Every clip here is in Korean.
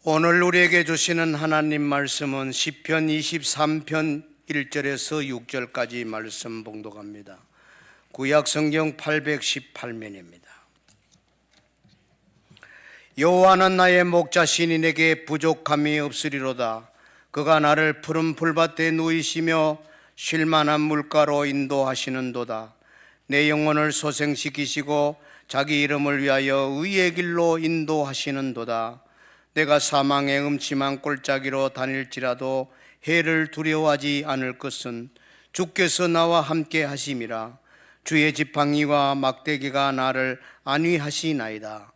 오늘 우리에게 주시는 하나님 말씀은 시편 23편 1절에서 6절까지 말씀 봉독합니다. 구약 성경 818면입니다. 여호와는 나의 목자시니 내게 부족함이 없으리로다. 그가 나를 푸른 풀밭에 누이시며 쉴만한 물가로 인도하시는도다. 내 영혼을 소생시키시고 자기 이름을 위하여 의의 길로 인도하시는도다. 내가 사망의 음침한 골짜기로 다닐지라도 해를 두려워하지 않을 것은 주께서 나와 함께 하심이라. 주의 지팡이와 막대기가 나를 안위하시나이다.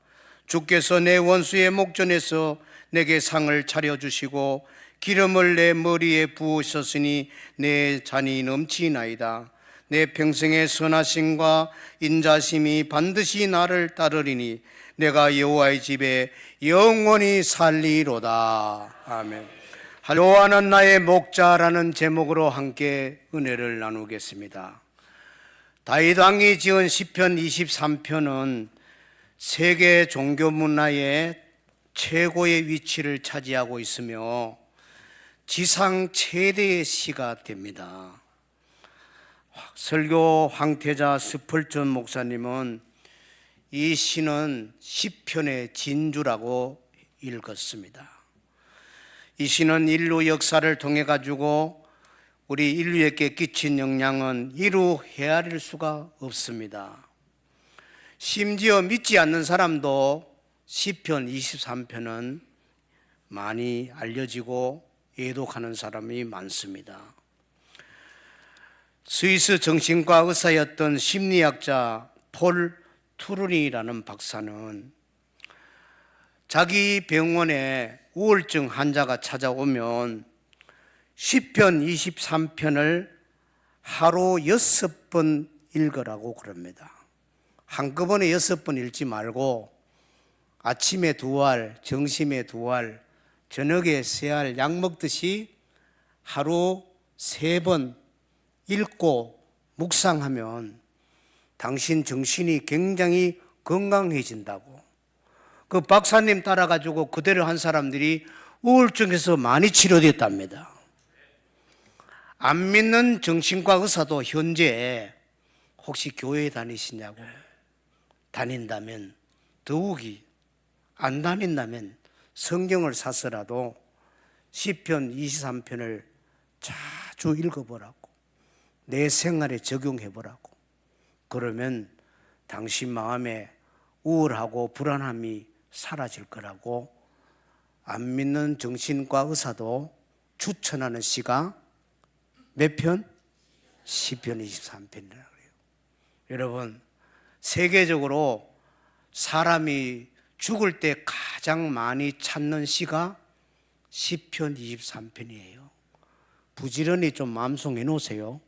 주께서 내 원수의 목전에서 내게 상을 차려주시고 기름을 내 머리에 부으셨으니 내 잔이 넘치나이다. 내 평생의 선하심과 인자심이 반드시 나를 따르리니 내가 여호와의 집에 영원히 살리로다. 아멘. 여호와는 나의 목자라는 제목으로 함께 은혜를 나누겠습니다. 다윗 왕이 지은 시편 23편은 세계 종교 문화의 최고의 위치를 차지하고 있으며 지상 최대의 시가 됩니다. 설교 황태자 스펄전 목사님은 이 시는 시편의 진주라고 읽었습니다. 이 시는 인류 역사를 통해 가지고 우리 인류에게 끼친 영향은 이루 헤아릴 수가 없습니다. 심지어 믿지 않는 사람도 시편 23편은 많이 알려지고 애독하는 사람이 많습니다. 스위스 정신과 의사였던 심리학자 폴 투르니라는 박사는 자기 병원에 우울증 환자가 찾아오면 시편 23편을 하루 6번 읽으라고 그럽니다. 한꺼번에 6번 읽지 말고 아침에 2알, 점심에 2알, 저녁에 3알 약 먹듯이 하루 3번 읽고 묵상하면 당신 정신이 굉장히 건강해진다고. 그 박사님 따라가지고 그대로 한 사람들이 우울증에서 많이 치료됐답니다. 안 믿는 정신과 의사도 현재 혹시 교회에 다니시냐고, 다닌다면 더욱이, 안 다닌다면 성경을 사서라도 시편 23편을 자주 읽어보라고, 내 생활에 적용해보라고. 그러면 당신 마음에 우울하고 불안함이 사라질 거라고 안 믿는 정신과 의사도 추천하는 시가 몇 편? 시편 23편이라고 그래요. 여러분, 세계적으로 사람이 죽을 때 가장 많이 찾는 시가 시편 23편이에요. 부지런히 좀 마음속에 놓으세요.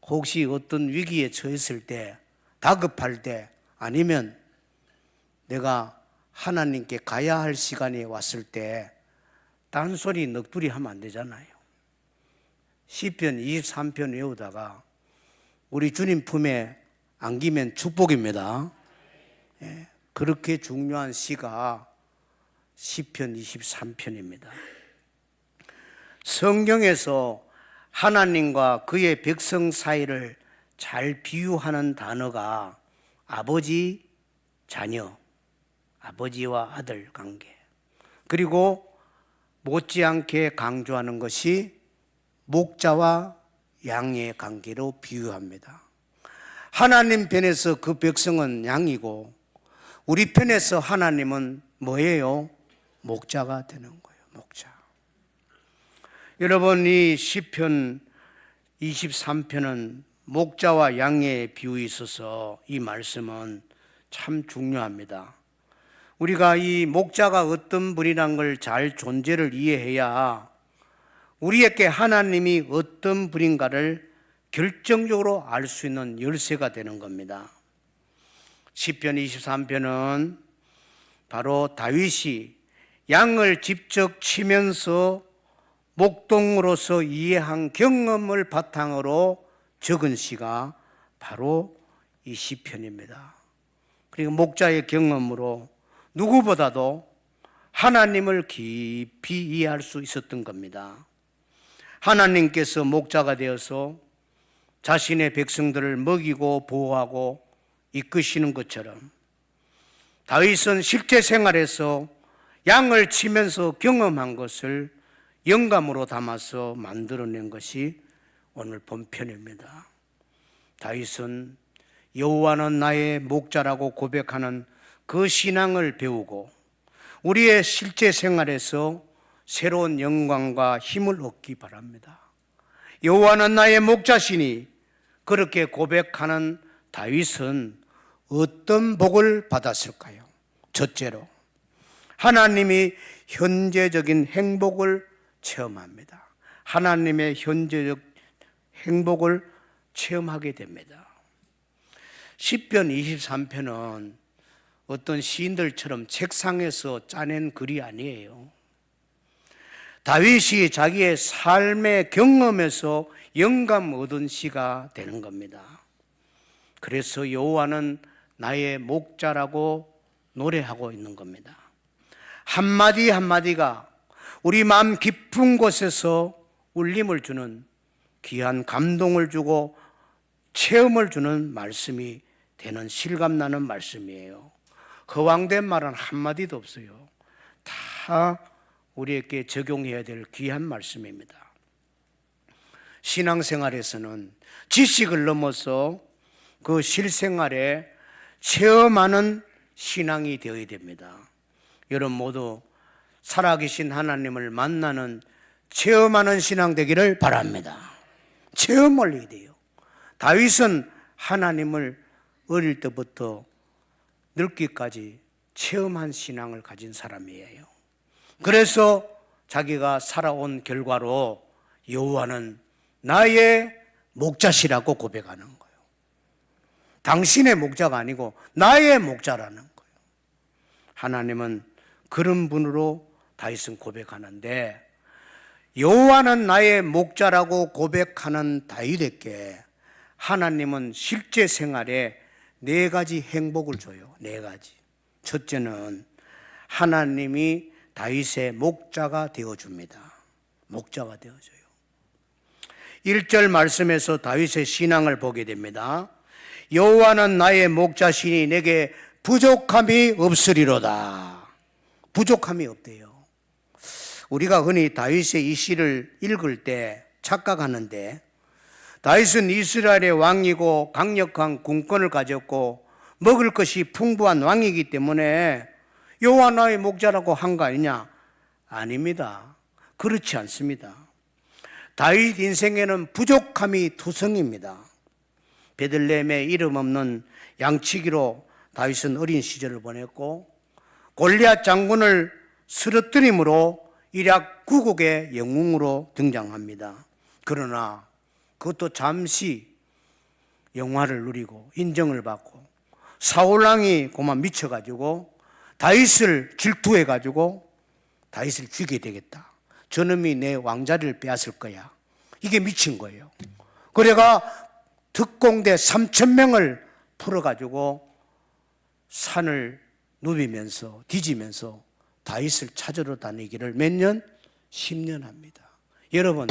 혹시 어떤 위기에 처했을 때, 다급할 때, 아니면 내가 하나님께 가야 할 시간이 왔을 때 딴소리 넋두리 하면 안 되잖아요. 시편 23편 외우다가 우리 주님 품에 안기면 축복입니다. 그렇게 중요한 시가 시편 23편입니다. 성경에서 하나님과 그의 백성 사이를 잘 비유하는 단어가 아버지, 자녀, 아버지와 아들 관계, 그리고 못지않게 강조하는 것이 목자와 양의 관계로 비유합니다. 하나님 편에서 그 백성은 양이고 우리 편에서 하나님은 뭐예요? 목자가 되는 거예요. 목자. 여러분, 이 시편 23편은 목자와 양의 비유에 있어서 이 말씀은 참 중요합니다. 우리가 이 목자가 어떤 분이란 걸 잘 존재를 이해해야 우리에게 하나님이 어떤 분인가를 결정적으로 알 수 있는 열쇠가 되는 겁니다. 시편 23편은 바로 다윗이 양을 직접 치면서 목동으로서 이해한 경험을 바탕으로 적은 시가 바로 이 시편입니다. 그리고 목자의 경험으로 누구보다도 하나님을 깊이 이해할 수 있었던 겁니다. 하나님께서 목자가 되어서 자신의 백성들을 먹이고 보호하고 이끄시는 것처럼 다윗은 실제 생활에서 양을 치면서 경험한 것을 영감으로 담아서 만들어낸 것이 오늘 본편입니다. 다윗은 여호와는 나의 목자라고 고백하는 그 신앙을 배우고 우리의 실제 생활에서 새로운 영광과 힘을 얻기 바랍니다. 여호와는 나의 목자시니 그렇게 고백하는 다윗은 어떤 복을 받았을까요? 첫째로 하나님이 현재적인 행복을 체험합니다. 하나님의 현재적 행복을 체험하게 됩니다. 시편 23편은 어떤 시인들처럼 책상에서 짜낸 글이 아니에요. 다윗이 자기의 삶의 경험에서 영감 얻은 시가 되는 겁니다. 그래서 여호와는 나의 목자라고 노래하고 있는 겁니다. 한마디 한마디가 우리 마음 깊은 곳에서 울림을 주는 귀한 감동을 주고 체험을 주는 말씀이 되는 실감나는 말씀이에요. 허황된 말은 한마디도 없어요. 다 우리에게 적용해야 될 귀한 말씀입니다. 신앙생활에서는 지식을 넘어서 그 실생활에 체험하는 신앙이 되어야 됩니다. 여러분 모두 살아계신 하나님을 만나는 체험하는 신앙 되기를 바랍니다. 체험을 해야 돼요. 다윗은 하나님을 어릴 때부터 늙기까지 체험한 신앙을 가진 사람이에요. 그래서 자기가 살아온 결과로 여호와는 나의 목자시라고 고백하는 거예요. 당신의 목자가 아니고 나의 목자라는 거예요. 하나님은 그런 분으로 다윗은 고백하는데 여호와는 나의 목자라고 고백하는 다윗에게 하나님은 실제 생활에 4가지 행복을 줘요. 4가지. 첫째는 하나님이 다윗의 목자가 되어줍니다. 목자가 되어줘요. 1절 말씀에서 다윗의 신앙을 보게 됩니다. 여호와는 나의 목자시니 내게 부족함이 없으리로다. 부족함이 없대요. 우리가 흔히 다윗의 이 시를 읽을 때 착각하는데 다윗은 이스라엘의 왕이고 강력한 군권을 가졌고 먹을 것이 풍부한 왕이기 때문에 여호와 나의 목자라고 한 거 아니냐? 아닙니다. 그렇지 않습니다. 다윗 인생에는 부족함이 투성입니다. 베들레헴에 이름 없는 양치기로 다윗은 어린 시절을 보냈고 골리앗 장군을 쓰러뜨림으로 이락 9국의 영웅으로 등장합니다. 그러나 그것도 잠시 영화를 누리고 인정을 받고 사울왕이 그만 미쳐가지고 다윗을 질투해가지고 다윗을 죽이게 되겠다. 저놈이 내 왕자리를 빼앗을 거야. 이게 미친 거예요. 그래가 특공대 3,000명을 풀어가지고 산을 누비면서 뒤지면서 다윗을 찾으러 다니기를 몇 년? 10년 합니다. 여러분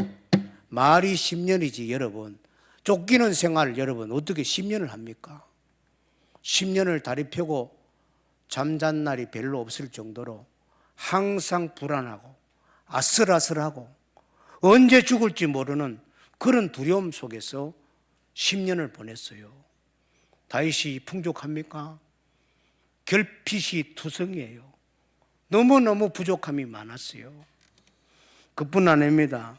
말이 10년이지 여러분 쫓기는 생활을 여러분 어떻게 10년을 합니까? 10년을 다리 펴고 잠잔 날이 별로 없을 정도로 항상 불안하고 아슬아슬하고 언제 죽을지 모르는 그런 두려움 속에서 10년을 보냈어요. 다윗이 풍족합니까? 결핍이 투성이에요. 너무너무 부족함이 많았어요. 그뿐 아닙니다.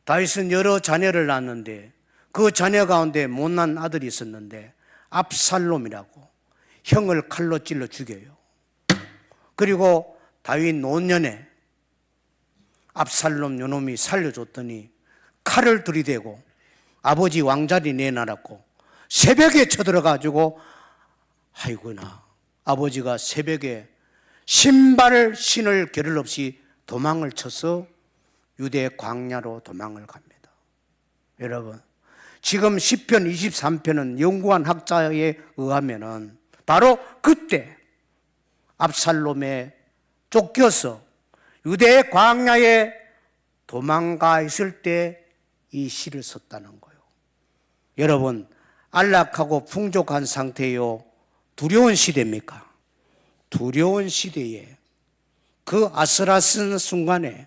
다윗은 여러 자녀를 낳았는데 그 자녀 가운데 못난 아들이 있었는데 압살롬이라고 형을 칼로 찔러 죽여요. 그리고 다윗 노년에 압살롬 요놈이 살려줬더니 칼을 들이대고 아버지 왕자리 내놔놨고 새벽에 쳐들어가지고 아이고나 아버지가 새벽에 신발을 신을 겨를 없이 도망을 쳐서 유대 광야로 도망을 갑니다. 여러분 지금 시편 23편은 연구한 학자에 의하면은 바로 그때 압살롬의 쫓겨서 유대 광야에 도망가 있을 때 이 시를 썼다는 거예요. 여러분, 안락하고 풍족한 상태요, 두려운 시대입니까? 두려운 시대에 그 아슬아슬한 순간에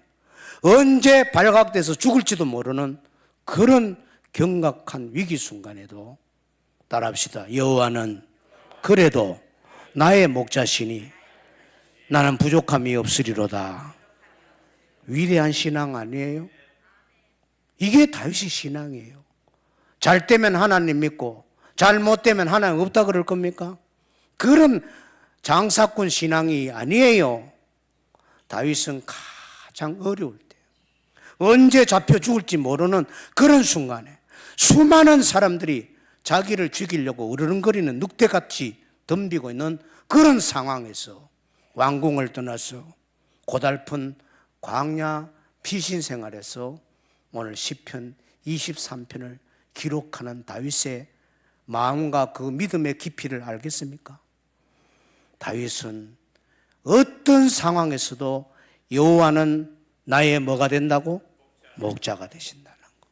언제 발각돼서 죽을지도 모르는 그런 경각한 위기 순간에도 따라합시다. 여호와는 그래도 나의 목자시니 나는 부족함이 없으리로다. 위대한 신앙 아니에요? 이게 다윗의 신앙이에요. 잘 되면 하나님 믿고 잘못 되면 하나님 없다 그럴 겁니까? 그런 장사꾼 신앙이 아니에요. 다윗은 가장 어려울 때, 언제 잡혀 죽을지 모르는 그런 순간에 수많은 사람들이 자기를 죽이려고 으르렁거리는 늑대같이 덤비고 있는 그런 상황에서 왕궁을 떠나서 고달픈 광야 피신 생활에서 오늘 시편 23편을 기록하는 다윗의 마음과 그 믿음의 깊이를 알겠습니까? 다윗은 어떤 상황에서도 여호와는 나의 뭐가 된다고? 목자가 되신다는 거.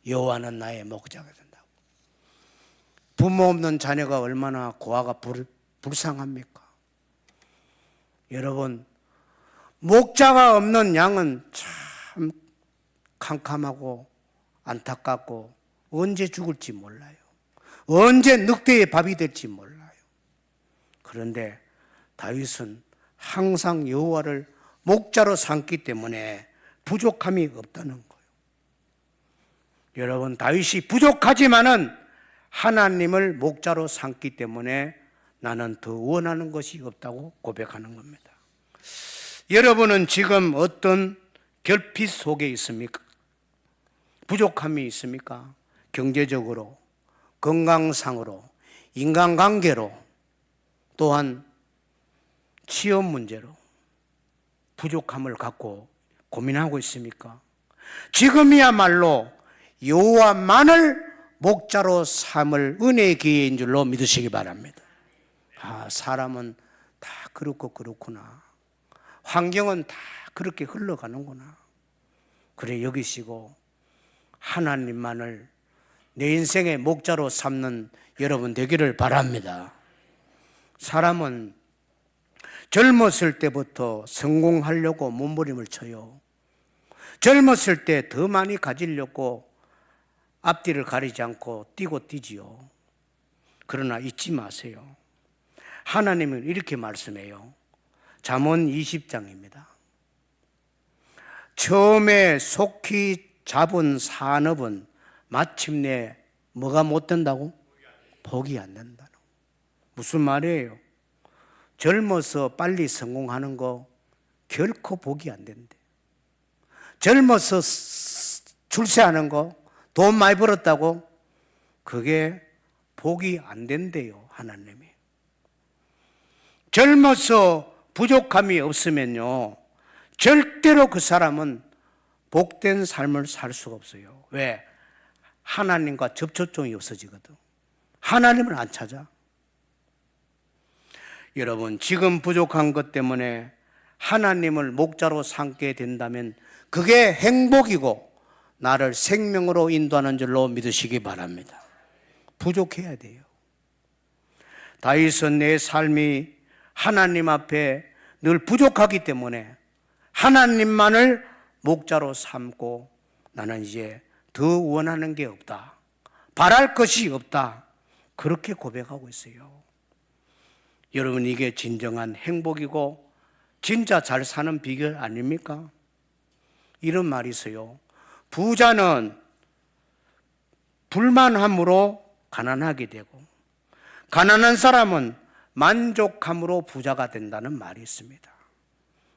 여호와는 나의 목자가 된다고. 부모 없는 자녀가 얼마나 고아가 불쌍합니까? 여러분, 목자가 없는 양은 참 캄캄하고 안타깝고 언제 죽을지 몰라요. 언제 늑대의 밥이 될지 몰라요. 그런데 다윗은 항상 여호와를 목자로 삼기 때문에 부족함이 없다는 거예요. 여러분, 다윗이 부족하지만은 하나님을 목자로 삼기 때문에 나는 더 원하는 것이 없다고 고백하는 겁니다. 여러분은 지금 어떤 결핍 속에 있습니까? 부족함이 있습니까? 경제적으로, 건강상으로, 인간관계로, 또한 취업 문제로 부족함을 갖고 고민하고 있습니까? 지금이야말로 여호와만을 목자로 삼을 은혜의 기회인 줄로 믿으시기 바랍니다. 사람은 다 그렇고 그렇구나. 환경은 다 그렇게 흘러가는구나. 그래 여기시고 하나님만을 내 인생의 목자로 삼는 여러분 되기를 바랍니다. 사람은 젊었을 때부터 성공하려고 몸부림을 쳐요. 젊었을 때 더 많이 가지려고 앞뒤를 가리지 않고 뛰고 뛰지요. 그러나 잊지 마세요. 하나님은 이렇게 말씀해요. 잠언 20장입니다. 처음에 속히 잡은 산업은 마침내 뭐가 못 된다고? 복이 안 된다는. 무슨 말이에요? 젊어서 빨리 성공하는 거 결코 복이 안 된대. 젊어서 출세하는 거, 돈 많이 벌었다고? 그게 복이 안 된대요, 하나님이. 젊어서 부족함이 없으면요, 절대로 그 사람은 복된 삶을 살 수가 없어요. 왜? 하나님과 접촉점이 없어지거든. 하나님을 안 찾아. 여러분, 지금 부족한 것 때문에 하나님을 목자로 삼게 된다면 그게 행복이고 나를 생명으로 인도하는 줄로 믿으시기 바랍니다. 부족해야 돼요. 다윗은 내 삶이 하나님 앞에 늘 부족하기 때문에 하나님만을 목자로 삼고 나는 이제 더 원하는 게 없다, 바랄 것이 없다, 그렇게 고백하고 있어요. 여러분, 이게 진정한 행복이고 진짜 잘 사는 비결 아닙니까? 이런 말이 있어요. 부자는 불만함으로 가난하게 되고 가난한 사람은 만족함으로 부자가 된다는 말이 있습니다.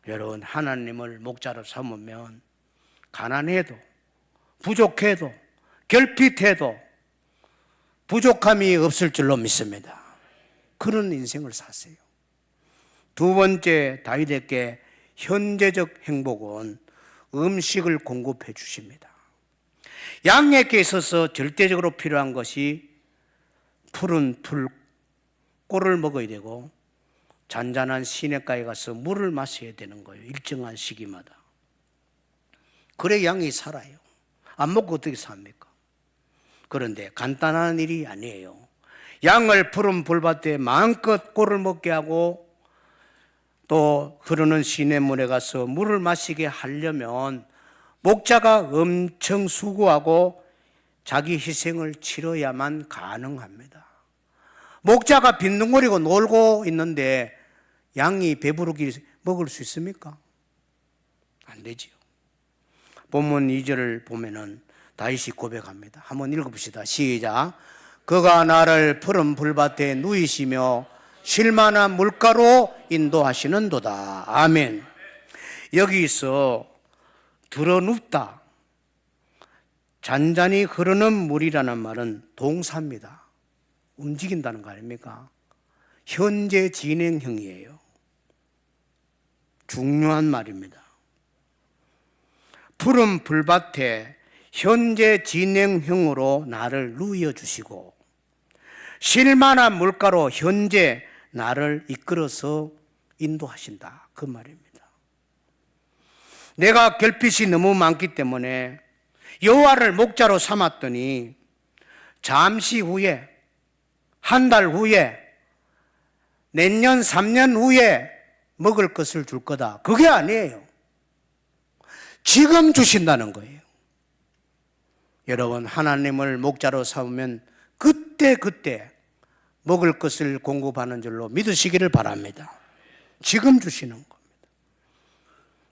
여러분, 하나님을 목자로 삼으면 가난해도 부족해도 결핍해도 부족함이 없을 줄로 믿습니다. 그런 인생을 사세요. 두 번째, 다윗에게 현재적 행복은 음식을 공급해 주십니다. 양에게 있어서 절대적으로 필요한 것이 푸른 풀, 꿀을 먹어야 되고 잔잔한 시냇가에 가서 물을 마셔야 되는 거예요. 일정한 시기마다. 그래 양이 살아요. 안 먹고 어떻게 삽니까? 그런데 간단한 일이 아니에요. 양을 푸른 불밭에 마음껏 꼴을 먹게 하고 또 흐르는 시냇물에 가서 물을 마시게 하려면 목자가 엄청 수고하고 자기 희생을 치러야만 가능합니다. 목자가 빈둥거리고 놀고 있는데 양이 배부르게 먹을 수 있습니까? 안 되지요. 본문 2절을 보면은 다윗이 고백합니다. 한번 읽어봅시다. 시작. 그가 나를 푸른 불밭에 누이시며 쉴만한 물가로 인도하시는도다. 아멘. 여기서 드러눕다, 잔잔히 흐르는 물이라는 말은 동사입니다. 움직인다는 거 아닙니까? 현재 진행형이에요. 중요한 말입니다. 푸른 불밭에 현재 진행형으로 나를 누워주시고 쉴만한 물가로 현재 나를 이끌어서 인도하신다. 그 말입니다. 내가 결핍이 너무 많기 때문에 여호와를 목자로 삼았더니 잠시 후에, 한 달 후에, 내년 3년 후에 먹을 것을 줄 거다. 그게 아니에요. 지금 주신다는 거예요. 여러분, 하나님을 목자로 삼으면 그때 먹을 것을 공급하는 줄로 믿으시기를 바랍니다. 지금 주시는 겁니다.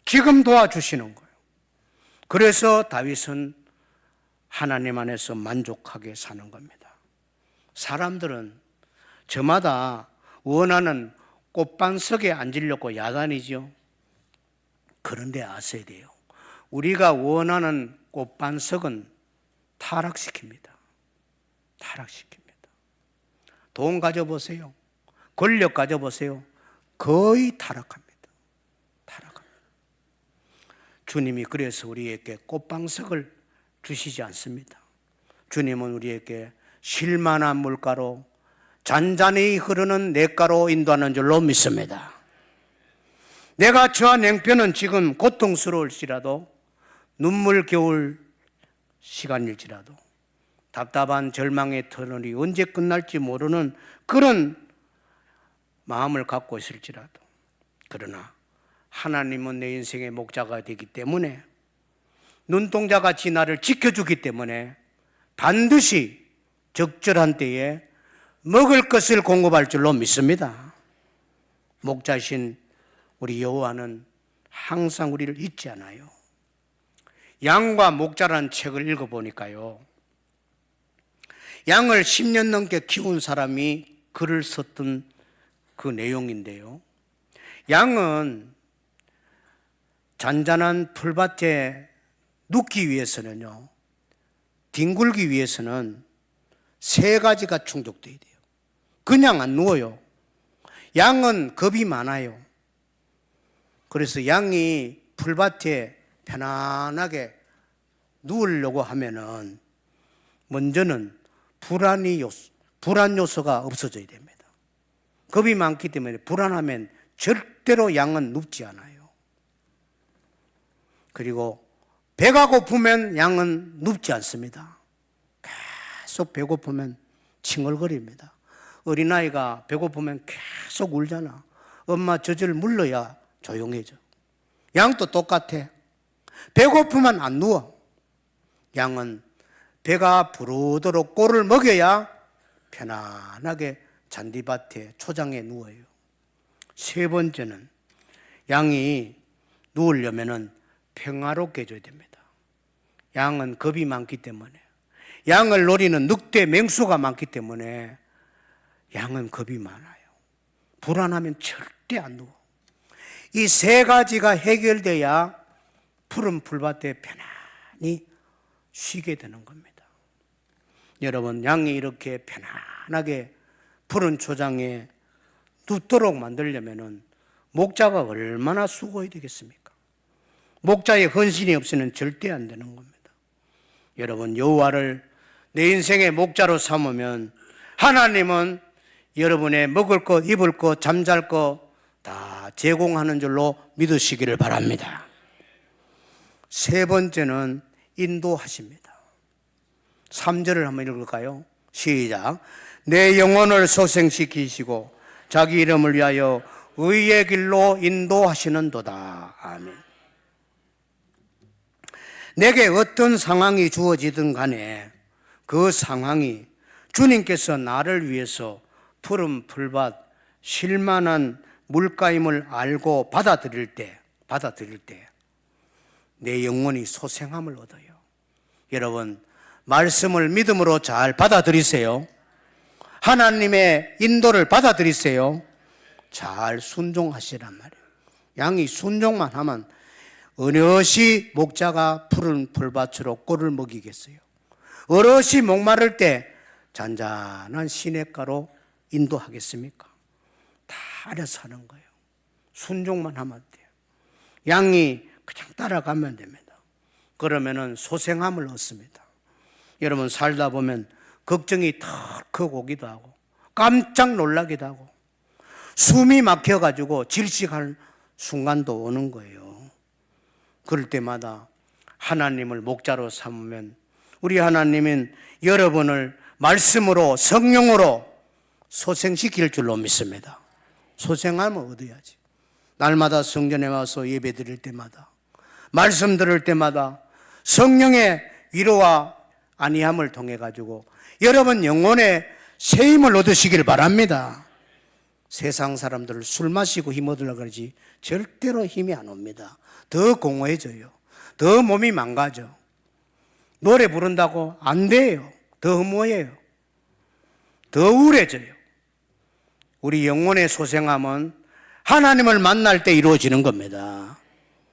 지금 도와주시는 거예요. 그래서 다윗은 하나님 안에서 만족하게 사는 겁니다. 사람들은 저마다 원하는 꽃반석에 앉으려고 야단이죠. 그런데 아셔야 돼요. 우리가 원하는 꽃반석은 타락시킵니다. 돈 가져보세요. 권력 가져보세요. 거의 타락합니다. 주님이 그래서 우리에게 꽃방석을 주시지 않습니다. 주님은 우리에게 쉴만한 물가로 잔잔히 흐르는 냇가로 인도하는 줄로 믿습니다. 내가 처한 형편은 지금 고통스러울지라도, 눈물겨울 시간일지라도, 답답한 절망의 터널이 언제 끝날지 모르는 그런 마음을 갖고 있을지라도, 그러나 하나님은 내 인생의 목자가 되기 때문에, 눈동자같이 나를 지켜주기 때문에 반드시 적절한 때에 먹을 것을 공급할 줄로 믿습니다. 목자이신 우리 여호와는 항상 우리를 잊지 않아요. 양과 목자라는 책을 읽어보니까요, 양을 10년 넘게 키운 사람이 글을 썼던 그 내용인데요, 양은 잔잔한 풀밭에 눕기 위해서는요, 뒹굴기 위해서는 3가지가 충족돼야 돼요. 그냥 안 누워요. 양은 겁이 많아요. 그래서 양이 풀밭에 편안하게 누우려고 하면은 먼저는 불안 요소가 없어져야 됩니다. 겁이 많기 때문에 불안하면 절대로 양은 눕지 않아요. 그리고 배가 고프면 양은 눕지 않습니다. 계속 배고프면 칭얼거립니다. 어린아이가 배고프면 계속 울잖아. 엄마 젖을 물러야 조용해져. 양도 똑같아. 배고프면 안 누워. 양은 배가 부르도록 꼴을 먹여야 편안하게 잔디밭에 초장에 누워요. 3번째는 양이 누우려면 평화롭게 해줘야 됩니다. 양은 겁이 많기 때문에, 양을 노리는 늑대, 맹수가 많기 때문에 양은 겁이 많아요. 불안하면 절대 안 누워. 이 3가지가 해결돼야 푸른 풀밭에 편안히 쉬게 되는 겁니다. 여러분, 양이 이렇게 편안하게 푸른 초장에 눕도록 만들려면 목자가 얼마나 수고해야 되겠습니까? 목자의 헌신이 없이는 절대 안 되는 겁니다. 여러분, 여호와를 내 인생의 목자로 삼으면 하나님은 여러분의 먹을 것, 입을 것, 잠잘 것, 다 제공하는 줄로 믿으시기를 바랍니다. 세 번째는 인도하십니다. 3절을 한번 읽을까요? 시작. 내 영혼을 소생시키시고 자기 이름을 위하여 의의 길로 인도하시는도다. 아멘. 내게 어떤 상황이 주어지든 간에 그 상황이 주님께서 나를 위해서 푸른 풀밭, 쉴만한 물가임을 알고 받아들일 때 내 영혼이 소생함을 얻어요. 여러분, 말씀을 믿음으로 잘 받아들이세요. 하나님의 인도를 받아들이세요. 잘 순종하시란 말이에요. 양이 순종만 하면 어느시 목자가 푸른 풀밭으로 꼴을 먹이겠어요. 어르시 목마를 때 잔잔한 시냇가로 인도하겠습니까? 다 알아서 하는 거예요. 순종만 하면 돼요. 양이 그냥 따라가면 됩니다. 그러면은 소생함을 얻습니다. 여러분, 살다 보면 걱정이 턱 크고 오기도 하고 깜짝 놀라기도 하고 숨이 막혀가지고 질식할 순간도 오는 거예요. 그럴 때마다 하나님을 목자로 삼으면 우리 하나님은 여러분을 말씀으로 성령으로 소생시킬 줄로 믿습니다. 소생하면 얻어야지. 날마다 성전에 와서 예배 드릴 때마다 말씀 들을 때마다 성령의 위로와 안위함을 통해 가지고 여러분 영혼의 새 힘을 얻으시길 바랍니다. 세상 사람들을 술 마시고 힘 얻으려고 그러지 절대로 힘이 안 옵니다. 더 공허해져요. 더 몸이 망가져. 노래 부른다고 안 돼요. 더 허무해요. 더 우울해져요. 우리 영혼의 소생함은 하나님을 만날 때 이루어지는 겁니다.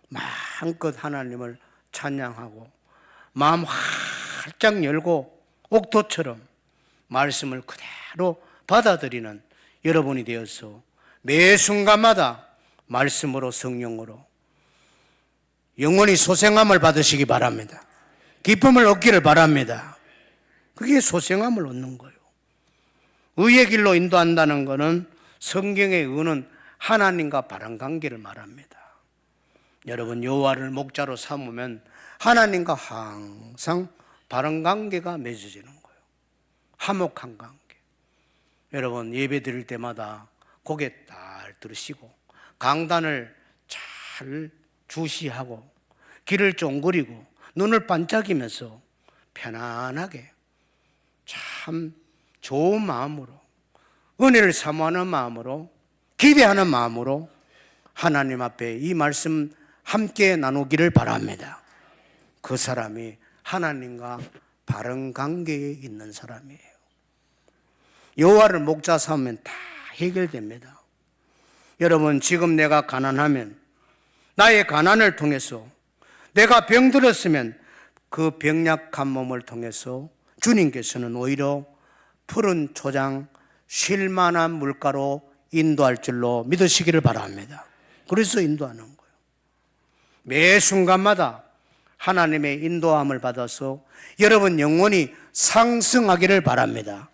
마음껏 하나님을 찬양하고 마음 활짝 열고 옥토처럼 말씀을 그대로 받아들이는 여러분이 되어서 매 순간마다 말씀으로 성령으로 영원히 소생함을 받으시기 바랍니다. 기쁨을 얻기를 바랍니다. 그게 소생함을 얻는 거예요. 의의 길로 인도한다는 것은 성경에 의는 하나님과 바른 관계를 말합니다. 여러분, 여호와를 목자로 삼으면 하나님과 항상 바른 관계가 맺어지는 거예요. 화목한 관계. 여러분, 예배 드릴 때마다 고개 딱 들으시고 강단을 잘 주시하고 귀를 쫑그리고 눈을 반짝이면서 편안하게 참 좋은 마음으로 은혜를 사모하는 마음으로 기대하는 마음으로 하나님 앞에 이 말씀 함께 나누기를 바랍니다. 그 사람이 하나님과 바른 관계에 있는 사람이에요. 여호와를 목자 삼으면 다 해결됩니다. 여러분, 지금 내가 가난하면 나의 가난을 통해서 내가 병들었으면 그 병약한 몸을 통해서 주님께서는 오히려 푸른 초장 쉴만한 물가로 인도할 줄로 믿으시기를 바랍니다. 그래서 인도하는 거예요. 매 순간마다 하나님의 인도함을 받아서 여러분 영혼이 상승하기를 바랍니다.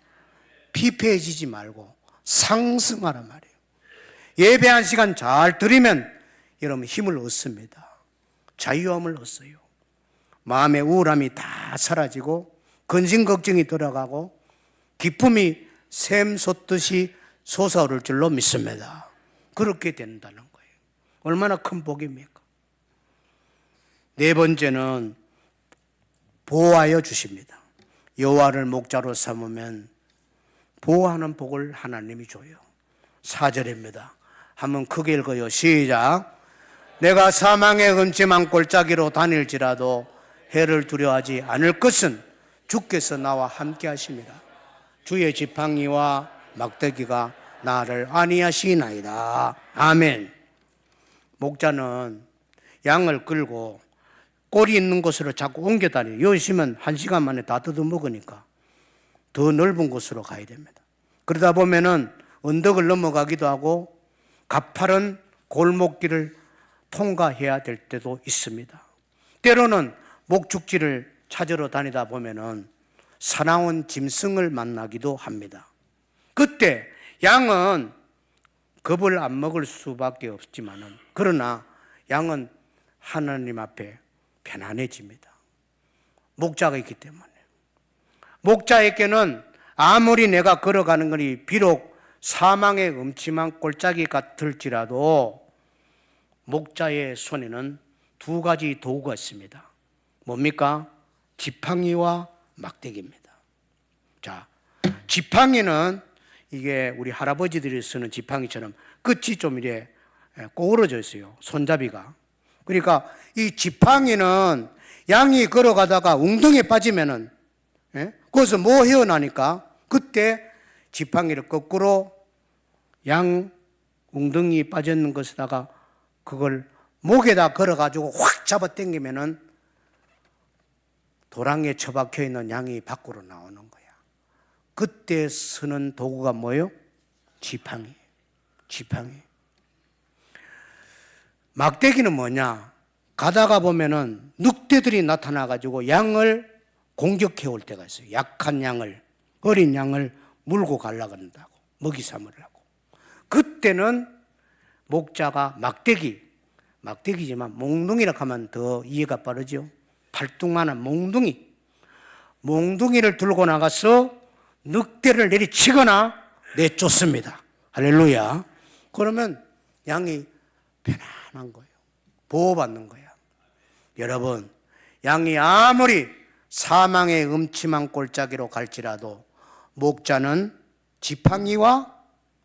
피폐해지지 말고 상승하란 말이에요. 예배 한 시간 잘 드리면 여러분 힘을 얻습니다. 자유함을 얻어요. 마음의 우울함이 다 사라지고 근심 걱정이 돌아가고 기쁨이 샘 솟듯이 솟아오를 줄로 믿습니다. 그렇게 된다는 거예요. 얼마나 큰 복입니까? 네 번째는 보호하여 주십니다. 여호와를 목자로 삼으면 보호하는 복을 하나님이 줘요. 4절입니다. 한번 크게 읽어요. 시작. 내가 사망의 음침한 골짜기로 다닐지라도 해를 두려워하지 않을 것은 주께서 나와 함께 하심이라. 주의 지팡이와 막대기가 나를 안위하시나이다. 아멘. 목자는 양을 끌고 꼴이 있는 곳으로 자꾸 옮겨 다녀요. 여기 있으면 1시간 만에 다 뜯어먹으니까 더 넓은 곳으로 가야 됩니다. 그러다 보면은 언덕을 넘어가기도 하고 가파른 골목길을 통과해야 될 때도 있습니다. 때로는 목축지를 찾으러 다니다 보면은 사나운 짐승을 만나기도 합니다. 그때 양은 겁을 안 먹을 수밖에 없지만은, 그러나 양은 하나님 앞에 편안해집니다. 목자가 있기 때문에. 목자에게는 아무리 내가 걸어가는 것이 비록 사망의 음침한 꼴짝이 같을지라도 목자의 손에는 두 가지 도구가 있습니다. 뭡니까? 지팡이와 막대기입니다. 자, 지팡이는 이게 우리 할아버지들이 쓰는 지팡이처럼 끝이 좀 이래 꼬우러져 있어요. 손잡이가. 그러니까 이 지팡이는 양이 걸어가다가 웅덩이에 빠지면은, 거기서 뭐 헤어나니까 그때 지팡이를 거꾸로 양 웅덩이에 빠졌는 것에다가 그걸 목에다 걸어가지고 확 잡아 당기면은 도랑에 처박혀 있는 양이 밖으로 나오는 거야. 그때 쓰는 도구가 뭐예요? 지팡이. 막대기는 뭐냐? 가다가 보면은 늑대들이 나타나가지고 양을 공격해 올 때가 있어요. 약한 양을, 어린 양을 물고 가려고 한다고, 먹이 삼으려고. 그때는 목자가 막대기지만 몽둥이라고 하면 더 이해가 빠르죠. 팔뚝만한 몽둥이를 들고 나가서 늑대를 내리치거나 내쫓습니다. 할렐루야. 그러면 양이 편안한 거예요. 보호받는 거야. 여러분, 양이 아무리 사망의 음침한 골짜기로 갈지라도 목자는 지팡이와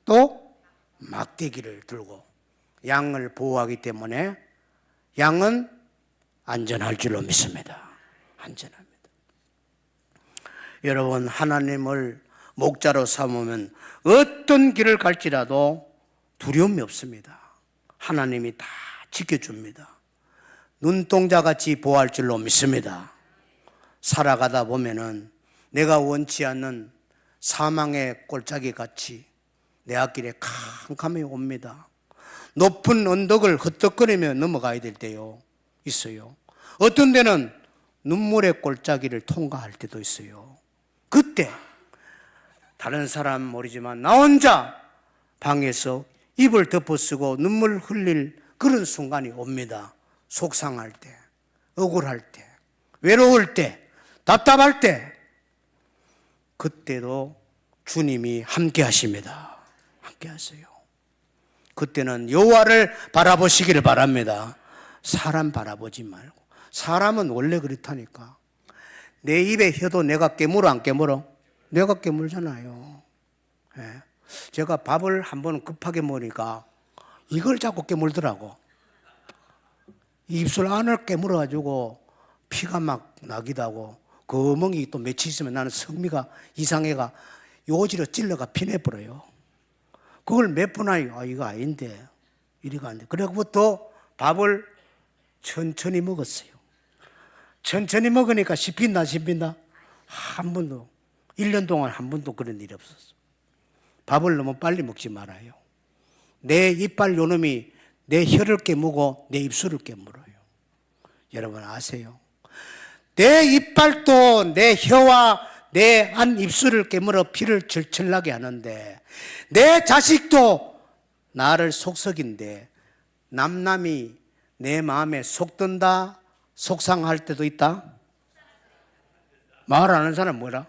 또 막대기를 들고 양을 보호하기 때문에 양은 안전할 줄로 믿습니다. 안전합니다. 여러분, 하나님을 목자로 삼으면 어떤 길을 갈지라도 두려움이 없습니다. 하나님이 다 지켜줍니다. 눈동자같이 보호할 줄로 믿습니다. 살아가다 보면은 내가 원치 않는 사망의 골짜기 같이 내 앞길에 캄캄히 옵니다. 높은 언덕을 헛떡거리며 넘어가야 될 때요 있어요. 어떤 데는 눈물의 골짜기를 통과할 때도 있어요. 그때 다른 사람 모르지만 나 혼자 방에서 입을 덮어쓰고 눈물 흘릴 그런 순간이 옵니다. 속상할 때, 억울할 때, 외로울 때, 답답할 때, 그때도 주님이 함께 하십니다. 함께 하세요. 그때는 여호와를 바라보시기를 바랍니다. 사람 바라보지 말고. 사람은 원래 그렇다니까. 내 입에 혀도 내가 깨물어 안 깨물어? 내가 깨물잖아요. 예. 제가 밥을 한 번 급하게 먹으니까 이걸 자꾸 깨물더라고. 입술 안을 깨물어가지고 피가 막 나기도 하고, 그 어멍이 또 며칠 있으면 나는 성미가 이상해가 요지로 찔러가 피내버려요. 그걸 몇 번 하요. 이거 아닌데, 이리가 안 돼. 그래부터 밥을 천천히 먹었어요. 천천히 먹으니까 씹힌다. 한 번도, 1년 동안 한 번도 그런 일이 없었어. 밥을 너무 빨리 먹지 말아요. 내 이빨 요놈이 내 혀를 깨무고 내 입술을 깨물어요. 여러분 아세요? 내 이빨도 내 혀와 내 안 입술을 깨물어 피를 철철 나게 하는데, 내 자식도 나를 속썩인데 남남이 내 마음에 속든다, 속상할 때도 있다. 말 안 하는 사람 뭐라?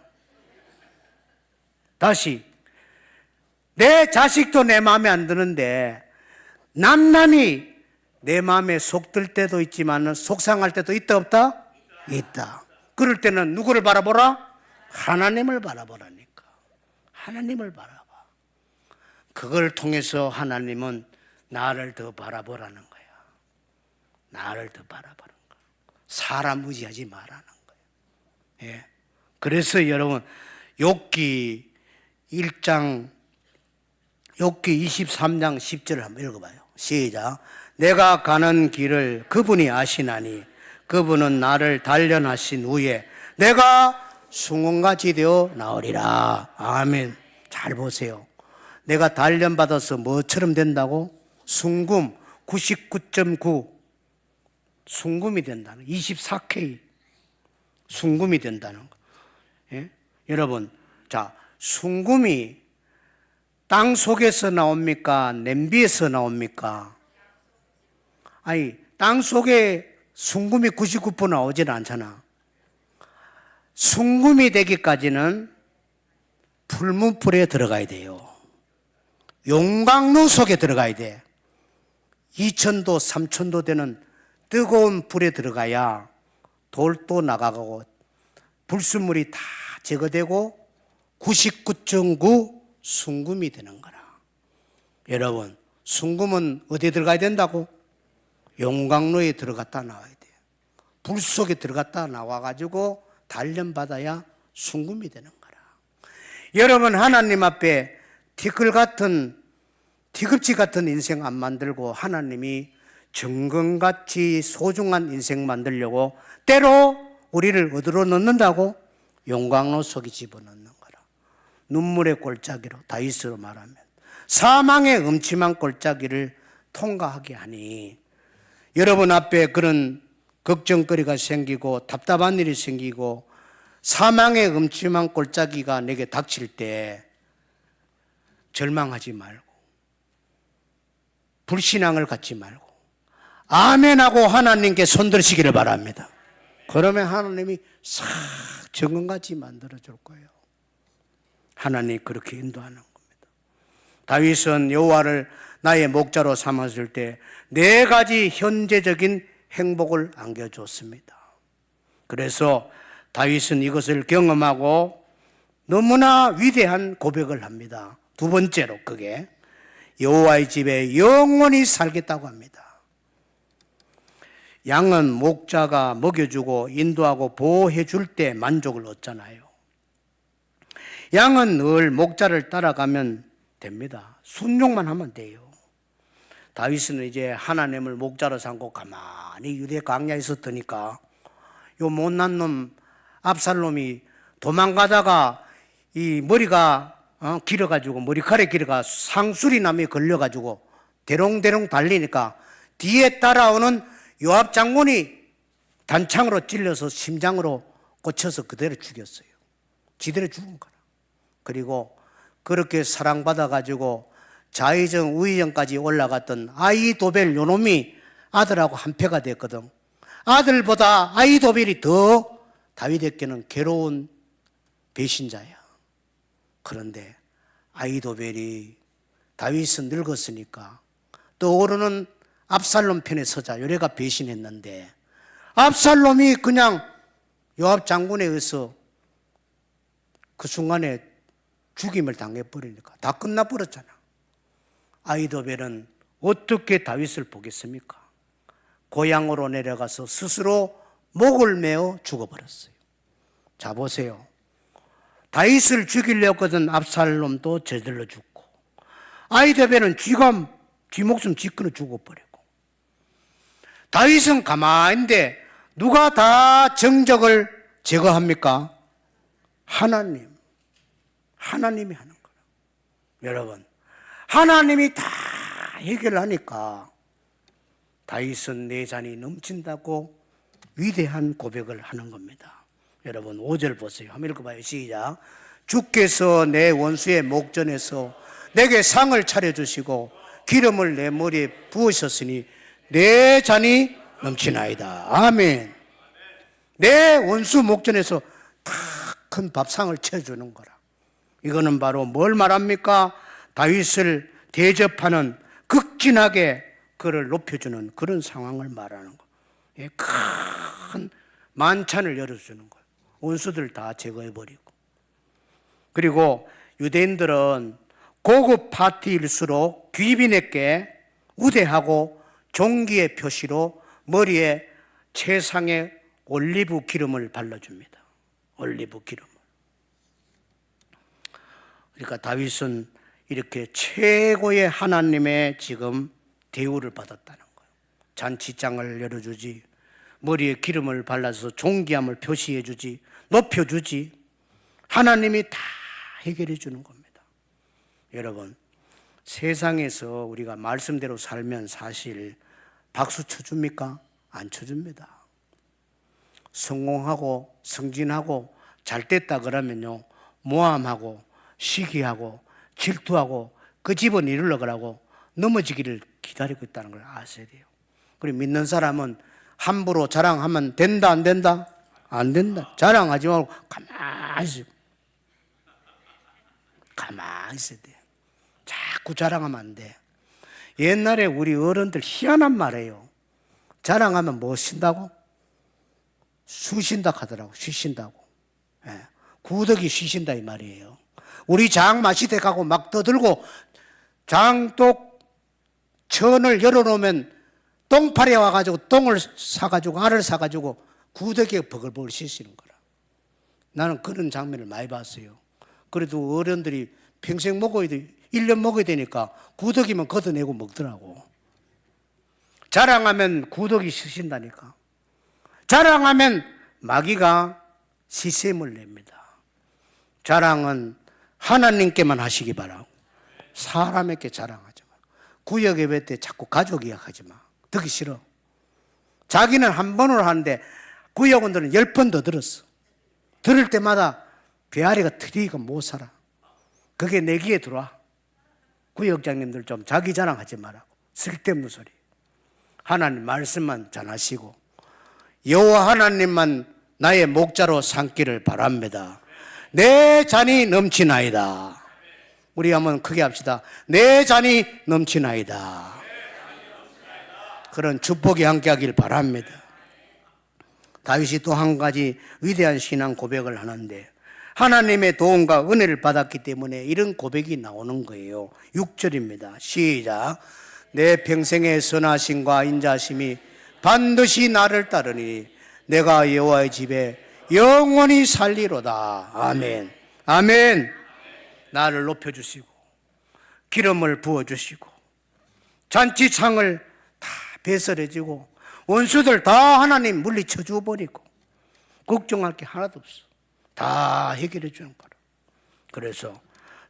다시, 내 자식도 내 마음에 안 드는데 남남이 내 마음에 속들 때도 있지만 속상할 때도 있다 없다? 있다. 그럴 때는 누구를 바라보라? 하나님을 바라보라니까. 하나님을 바라봐. 그걸 통해서 하나님은 나를 더 바라보라는 거야. 나를 더 바라보라는 거야. 사람 의지하지 말라는 거야. 예. 그래서 여러분, 욥기 23장 10절을 한번 읽어봐요. 시작. 내가 가는 길을 그분이 아시나니 그분은 나를 단련하신 후에 내가 숭늉같이 되어 나으리라. 아멘. 잘 보세요. 내가 단련받아서 뭐처럼 된다고? 숭굼 99.9 숭굼이 된다는, 24K 숭굼이 된다는 거. 예? 여러분, 자, 숭굼이 땅 속에서 나옵니까? 냄비에서 나옵니까? 아니, 땅 속에 순금이 99% 나오지는 않잖아. 순금이 되기까지는 풀문불에 들어가야 돼요. 용광로 속에 들어가야 돼. 2000도, 3000도 되는 뜨거운 불에 들어가야 돌도 나가고 불순물이 다 제거되고 99.9 순금이 되는 거라. 여러분, 순금은 어디에 들어가야 된다고? 용광로에 들어갔다 나와야 돼요. 불 속에 들어갔다 나와가지고 단련받아야 순금이 되는 거라. 여러분, 하나님 앞에 티끌지 같은 인생 안 만들고 하나님이 정금같이 소중한 인생 만들려고 때로 우리를 어디로 넣는다고? 용광로 속에 집어넣는 거라. 눈물의 골짜기로, 다윗으로 말하면 사망의 음침한 골짜기를 통과하게 하니, 여러분 앞에 그런 걱정거리가 생기고 답답한 일이 생기고 사망의 음침한 골짜기가 내게 닥칠 때 절망하지 말고 불신앙을 갖지 말고 아멘하고 하나님께 손들으시기를 바랍니다. 그러면 하나님이 싹 정금같이 만들어줄 거예요. 하나님이 그렇게 인도하는 겁니다. 다윗은 여호와를 나의 목자로 삼았을 때 4가지 현재적인 행복을 안겨줬습니다. 그래서 다윗은 이것을 경험하고 너무나 위대한 고백을 합니다. 두 번째로 그게 여호와의 집에 영원히 살겠다고 합니다. 양은 목자가 먹여주고 인도하고 보호해 줄 때 만족을 얻잖아요. 양은 늘 목자를 따라가면 됩니다. 순종만 하면 돼요. 다윗은 이제 하나님을 목자로 삼고 가만히 유대 광야에 있었더니까 요 못난 놈 압살롬이 도망가다가 이 머리가 길어가지고 머리카락 길어가 상수리나무에 걸려가지고 대롱대롱 달리니까 뒤에 따라오는 요압 장군이 단창으로 찔려서 심장으로 꽂혀서 그대로 죽였어요. 지대로 죽은 거라. 그리고 그렇게 사랑받아가지고 좌의정 우의정까지 올라갔던 아히도벨 요놈이 아들하고 한패가 됐거든. 아들보다 아히도벨이 더 다윗에게는 괴로운 배신자야. 그런데 아히도벨이 다윗은 늙었으니까 떠오르는 압살롬 편에 서자 요래가 배신했는데 압살롬이 그냥 요압 장군에 의해서 그 순간에 죽임을 당해버리니까 다 끝나버렸잖아. 아히도벨은 어떻게 다윗을 보겠습니까? 고향으로 내려가서 스스로 목을 메어 죽어버렸어요. 자 보세요. 다윗을 죽이려고 하던 압살롬도 저절로 죽고 아히도벨은 쥐 목숨 지끊어 죽어버리고 다윗은 가만인데 누가 다 정적을 제거합니까? 하나님이 하는 거예요. 여러분, 하나님이 다 해결하니까 다윗은 내 잔이 넘친다고 위대한 고백을 하는 겁니다. 여러분 5절 보세요. 한번 읽어봐요. 시작. 주께서 내 원수의 목전에서 내게 상을 차려주시고 기름을 내 머리에 부으셨으니 내 잔이 넘치나이다. 아멘. 내 원수 목전에서 다 큰 밥상을 차려주는 거라. 이거는 바로 뭘 말합니까? 다윗을 대접하는 극진하게 그를 높여주는 그런 상황을 말하는 거예요. 큰 만찬을 열어주는 거예요. 원수들 다 제거해버리고. 그리고 유대인들은 고급 파티일수록 귀빈에게 우대하고 종기의 표시로 머리에 최상의 올리브 기름을 발라줍니다. 올리브 기름을. 그러니까 다윗은 이렇게 최고의 하나님의 지금 대우를 받았다는 거예요. 잔치장을 열어주지, 머리에 기름을 발라서 존귀함을 표시해주지, 높여주지, 하나님이 다 해결해 주는 겁니다. 여러분, 세상에서 우리가 말씀대로 살면 사실 박수 쳐줍니까? 안 쳐줍니다. 성공하고 승진하고 잘 됐다 그러면요, 모함하고 시기하고 질투하고 그 집은 이루려고 넘어지기를 기다리고 있다는 걸 아셔야 돼요. 그리고 믿는 사람은 함부로 자랑하면 된다, 안 된다? 안 된다. 자랑하지 말고 가만히 있어요. 가만히 있어야 돼요. 자꾸 자랑하면 안 돼. 옛날에 우리 어른들 희한한 말이에요. 자랑하면 뭐 신다고? 수신다 하더라고. 쉬신다고. 예. 구더기 쉬신다 이 말이에요. 우리 장마시대 가고 막 떠들고 장독 천을 열어놓으면 똥파리에 와가지고 똥을 사가지고 알을 사가지고 구더기에 버글버글 씻시는 거라. 나는 그런 장면을 많이 봤어요. 그래도 어른들이 평생 먹어야 돼. 1년 먹어야 되니까 구더기만 걷어내고 먹더라고. 자랑하면 구더기 씻신다니까. 자랑하면 마귀가 시샘을 냅니다. 자랑은 하나님께만 하시기 바라고 사람에게 자랑하지 마. 구역 예배 때 자꾸 가족 이야기하지 마. 듣기 싫어. 자기는 한 번으로 하는데 구역원들은 10번 더 들었어. 들을 때마다 배아리가 트리가 못 살아. 그게 내 귀에 들어와. 구역장님들 좀 자기 자랑하지 말라고. 쓸데없는 소리. 하나님 말씀만 전하시고 여호와 하나님만 나의 목자로 삼기를 바랍니다. 내 잔이 넘치나이다. 우리 한번 크게 합시다. 내 잔이 넘치나이다. 그런 축복이 함께하길 바랍니다. 다윗이 또 한 가지 위대한 신앙 고백을 하는데 하나님의 도움과 은혜를 받았기 때문에 이런 고백이 나오는 거예요. 6절입니다. 시작. 내 평생의 선하심과 인자심이 반드시 나를 따르니 내가 여호와의 집에 영원히 살리로다. 아멘. 아멘. 나를 높여주시고 기름을 부어주시고 잔치창을 다 배설해주고 원수들 다 하나님 물리쳐 주어버리고 걱정할 게 하나도 없어. 다 해결해 주는 거라. 그래서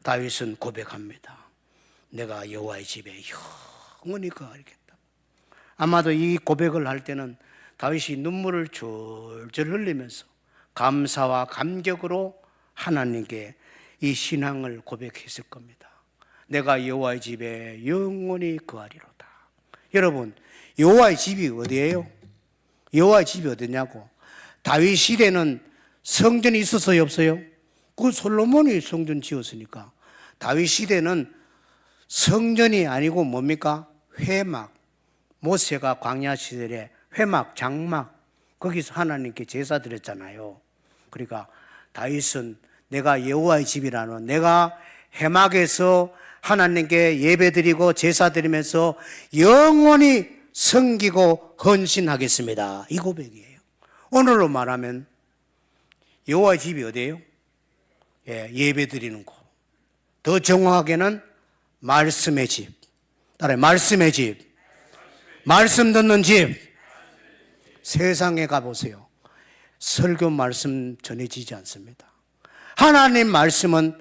다윗은 고백합니다. 내가 여호와의 집에 영원히 거하겠다. 아마도 이 고백을 할 때는 다윗이 눈물을 줄줄 흘리면서 감사와 감격으로 하나님께 이 신앙을 고백했을 겁니다. 내가 여호와의 집에 영원히 거하리로다. 여러분, 여호와의 집이 어디예요? 여호와의 집이 어디냐고? 다윗 시대는 성전이 있었어요, 없어요? 그 솔로몬이 성전 지었으니까. 다윗 시대는 성전이 아니고 뭡니까? 회막. 모세가 광야 시절에 회막, 장막 거기서 하나님께 제사 드렸잖아요. 그러니까 다윗은 내가 여호와의 집이라는 내가 회막에서 하나님께 예배드리고 제사 드리면서 영원히 섬기고 헌신하겠습니다. 이 고백이에요. 오늘로 말하면 여호와의 집이 어디예요? 예배드리는 곳. 더 정확하게는 말씀의 집. 따라해, 말씀의 집. 말씀 듣는 집. 세상에 가보세요. 설교 말씀 전해지지 않습니다. 하나님 말씀은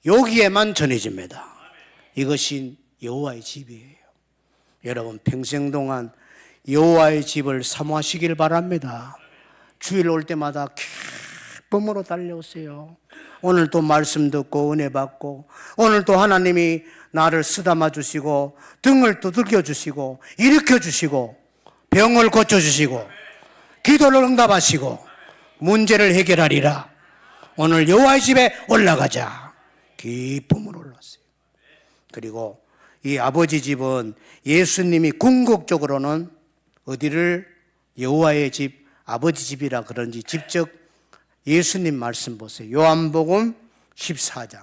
여기에만 전해집니다. 이것이 여호와의 집이에요. 여러분 평생 동안 여호와의 집을 사모하시길 바랍니다. 주일 올 때마다 기쁨으로 달려오세요. 오늘 또 말씀 듣고 은혜 받고 오늘 또 하나님이 나를 쓰다마 주시고 등을 두들겨 주시고 일으켜 주시고 병을 고쳐 주시고 기도를 응답하시고 문제를 해결하리라. 오늘 여호와의 집에 올라가자. 기쁨으로 올랐어요. 그리고 이 아버지 집은 예수님이 궁극적으로는 어디를 여호와의 집, 아버지 집이라 그런지 직접 예수님 말씀 보세요. 요한복음 14장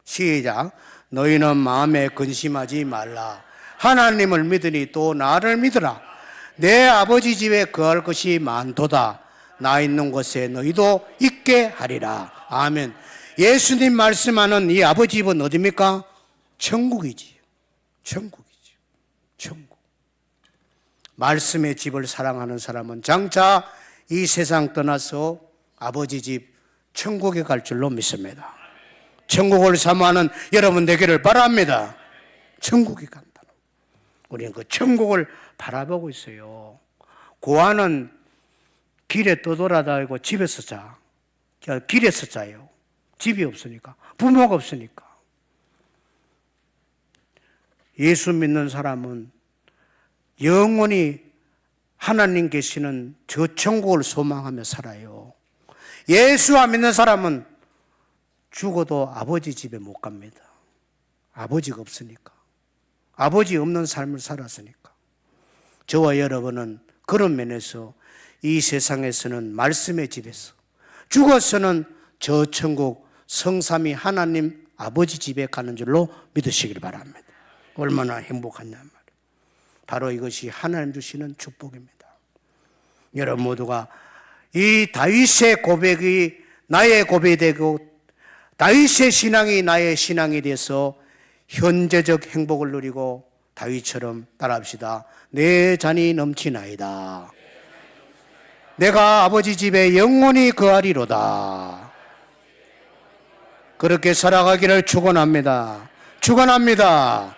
시작. 너희는 마음에 근심하지 말라. 하나님을 믿으니 또 나를 믿으라. 내 아버지 집에 거할 것이 많도다. 나 있는 곳에 너희도 있게 하리라. 아멘. 예수님 말씀하는 이 아버지 집은 어디입니까? 천국이지. 천국이지. 천국. 말씀의 집을 사랑하는 사람은 장차 이 세상 떠나서 아버지 집 천국에 갈 줄로 믿습니다. 천국을 사모하는 여러분 되기를 바랍니다. 천국에 간다. 우리는 그 천국을 바라보고 있어요. 고아는 길에 떠돌아다니고 집에서 자. 길에서 자요. 집이 없으니까. 부모가 없으니까. 예수 믿는 사람은 영원히 하나님 계시는 저 천국을 소망하며 살아요. 예수 안 믿는 사람은 죽어도 아버지 집에 못 갑니다. 아버지가 없으니까. 아버지 없는 삶을 살았으니까. 저와 여러분은 그런 면에서 이 세상에서는 말씀의 집에서, 죽어서는 저 천국 성삼위 하나님 아버지 집에 가는 줄로 믿으시길 바랍니다. 얼마나 행복하냐 말이에요. 바로 이것이 하나님 주시는 축복입니다. 여러분 모두가 이 다윗의 고백이 나의 고백이 되고 다윗의 신앙이 나의 신앙이 돼서 현재적 행복을 누리고 다윗처럼 따라합시다. 내 잔이 넘치나이다. 내가 아버지 집에 영원히 거하리로다. 그렇게 살아가기를 축원합니다. 축원합니다.